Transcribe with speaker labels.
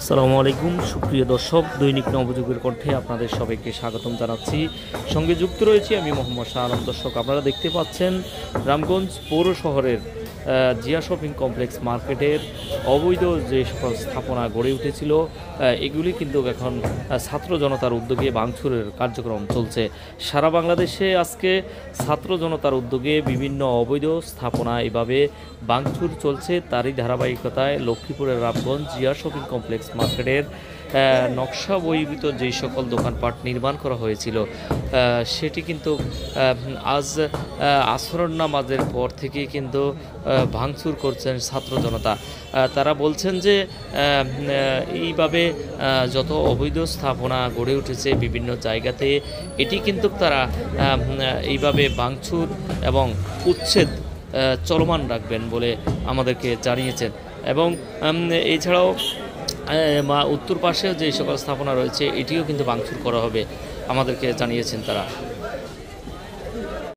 Speaker 1: আসসালামু আলাইকুম সুপ্রিয় দর্শক, দৈনিক নবযুগের কণ্ঠে আপনাদের সবাইকে স্বাগতম জানাচ্ছি। সঙ্গে যুক্ত রয়েছি আমি মোহাম্মদ শাহ আলম। দর্শক, আপনারা দেখতে পাচ্ছেন রামগঞ্জ পৌর শহরের জিয়া শপিং কমপ্লেক্স মার্কেটের অবৈধ যে সকল স্থাপনা গড়ে উঠেছিল এগুলি কিন্তু এখন ছাত্র জনতার উদ্যোগে ভাঙচুরের কার্যক্রম চলছে। সারা বাংলাদেশে আজকে ছাত্র জনতার উদ্যোগে বিভিন্ন অবৈধ স্থাপনা এভাবে ভাঙচুর চলছে। তারই ধারাবাহিকতায় লক্ষ্মীপুরের রামগঞ্জ জিয়া শপিং কমপ্লেক্স মার্কেটের নকশা বহির্ভূত যেই সকল দোকানপাট নির্মাণ করা হয়েছিল সেটি কিন্তু আজ আসর নামাজের পর থেকেই কিন্তু ভাঙচুর করছেন ছাত্র জনতা। তারা বলছেন যে এইভাবে যত অবৈধ স্থাপনা গড়ে উঠেছে বিভিন্ন জায়গাতে এটি কিন্তু তারা এইভাবে ভাঙচুর এবং উচ্ছেদ চলমান রাখবেন বলে আমাদেরকে জানিয়েছেন। এবং এছাড়াও উত্তর পাশেও যে সকল স্থাপনা রয়েছে এটিও কিন্তু ভাঙচুর করা হবে আমাদেরকে জানিয়েছেন তারা।